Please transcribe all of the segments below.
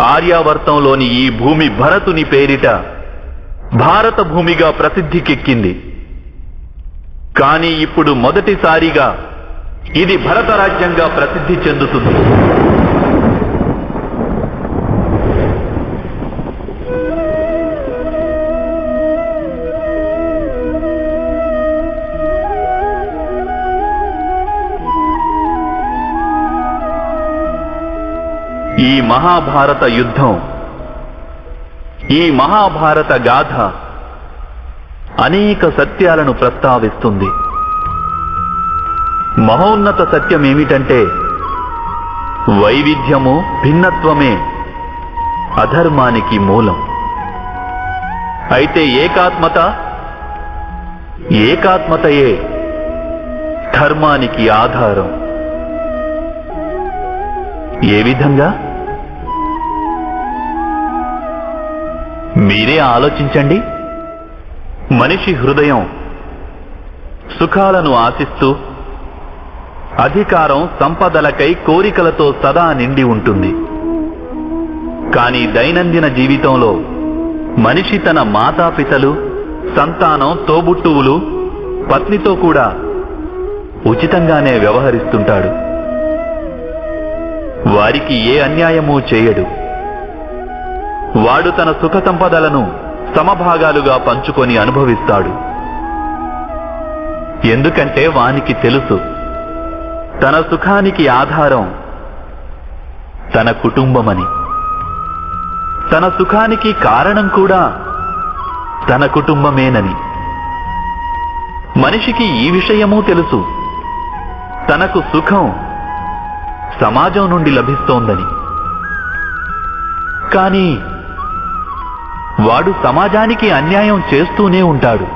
ఆర్యావర్తంలోని ఈ భూమి భరతుని పేరిట భారత భూమిగా ప్రసిద్ధికెక్కింది. కానీ ఇప్పుడు మొదటిసారిగా ఇది భరత రాజ్యంగా ప్రసిద్ధి చెందుతుంది. ఈ మహాభారత యుద్ధం, ఈ మహాభారత గాథ అనేక సత్యాలను ప్రస్తావిస్తుంది. మహోన్నత సత్యం ఏమిటంటే వైవిధ్యము, భిన్నత్వమే అధర్మానికి మూలం. అయితే ఏకాత్మతయే ధర్మానికి ఆధారం. ఏ విధంగా? మీరే ఆలోచించండి. మనిషి హృదయం సుఖాలను ఆశిస్తూ, అధికారం, సంపదలకై కోరికలతో సదా నిండి ఉంటుంది. కానీ దైనందిన జీవితంలో మనిషి తన మాతాపితలు, సంతానం, తోబుట్టువులు, పత్నితో కూడా ఉచితంగానే వ్యవహరిస్తుంటాడు. వారికి ఏ అన్యాయమూ చేయడు. వాడు తన సుఖ సంపదలను సమభాగాలుగా పంచుకొని అనుభవిస్తాడు. ఎందుకంటే వానికి తెలుసు, తన సుఖానికి ఆధారం తన కుటుంబమని. తన సుఖానికి కారణం కూడా తన కుటుంబమేనని. మనిషికి ఈ విషయమూ తెలుసు, తనకు సుఖం సమాజం నుండి లభిస్తోందని. కానీ వాడు సమాజానికి అన్యాయం చేస్తూనే ఉంటాడు.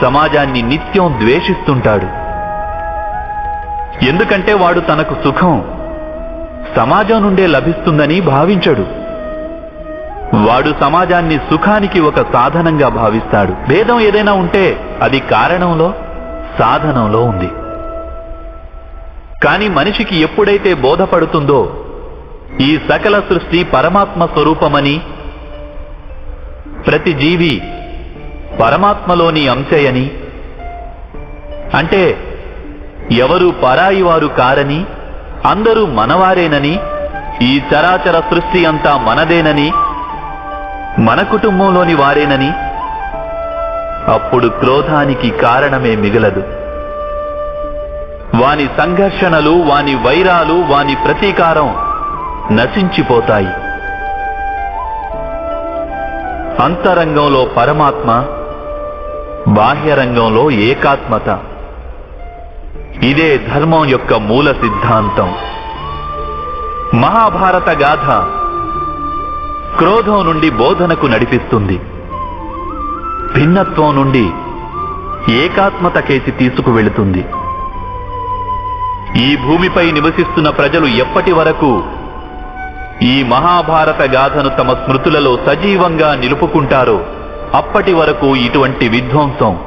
సమాజాన్ని నిత్యం ద్వేషిస్తుంటాడు. ఎందుకంటే వాడు తనకు సుఖం సమాజం నుండే లభిస్తుందని భావించడు. వాడు సమాజాన్ని సుఖానికి ఒక సాధనంగా భావిస్తాడు. భేదం ఏదైనా ఉంటే అది కారణంలో, సాధనంలో ఉంది. కానీ మనిషికి ఎప్పుడైతే బోధపడుతుందో ఈ సకల సృష్టి పరమాత్మ స్వరూపమని, ప్రతి జీవి పరమాత్మలోని అంశయని, అంటే ఎవరు పరాయి వారు కారని, అందరూ మనవారేనని, ఈ చరాచర సృష్టి అంతా మనదేనని, మన కుటుంబంలోని వారేనని, అప్పుడు క్రోధానికి కారణమే మిగలదు. వాని సంఘర్షణలు, వాని వైరాలు, వాని ప్రతీకారం నశించిపోతాయి. అంతరంగంలో పరమాత్మ, బాహ్యరంగంలో ఏకాత్మత. ఇదే ధర్మం యొక్క మూల సిద్ధాంతం. మహాభారత గాథ క్రోధం నుండి బోధనకు నడిపిస్తుంది. భిన్నత్వం నుండి ఏకాత్మత కేసి తీసుకువెళుతుంది. ఈ భూమిపై నివసిస్తున్న ప్రజలు ఎప్పటి వరకు ఈ మహాభారత గాథను తమ స్మృతులలో సజీవంగా నిలుపుకుంటారో అప్పటి వరకు ఇటువంటి విధ్వంసం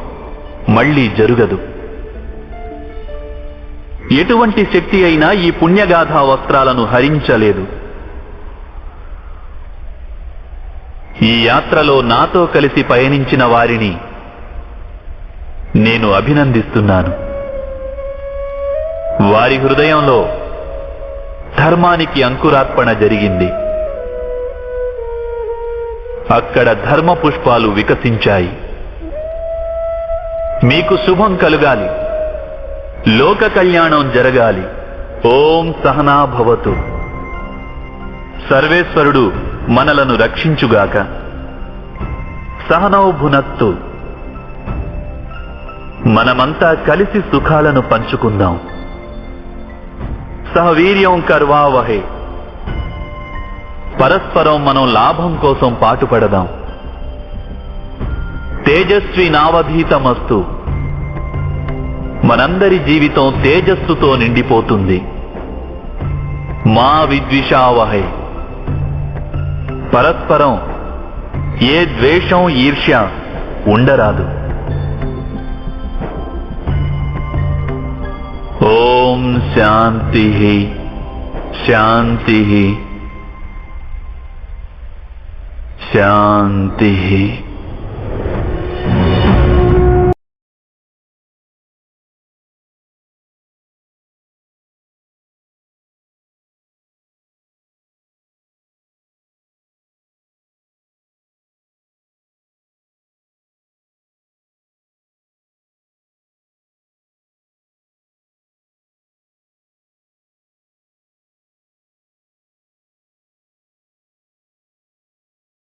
మళ్లీ జరుగదు. ఎటువంటి శక్తి అయినా ఈ పుణ్యగాథా వస్త్రాలను హరించలేదు. ఈ యాత్రలో నాతో కలిసి పయనించిన వారిని నేను అభినందిస్తున్నాను. వారి హృదయంలో ధర్మానికి అంకురార్పణ జరిగింది. అక్కడ ధర్మ పుష్పాలు వికసించాయి. మీకు శుభం కలుగాలి, లోక కళ్యాణం జరగాలి. ఓం సహనా భవతు. సర్వేశ్వరుడు మనలను రక్షించుగాక. సహనౌ భునత్తు. మనమంతా కలిసి సుఖాలను పంచుకుందాం. సహవీర్యం కర్వావహే. పరస్పరం మనం లాభం కోసం పాటుపడదాం. తేజస్వి నావధీతమస్తు. మనందరి జీవితం తేజస్సుతో నిండిపోతుంది. మా విద్విషావహే. పరస్పరం ఏ ద్వేషం, ఈర్ష్య ఉండరాదు. ఓం శాంతి శాంతి శాంతి.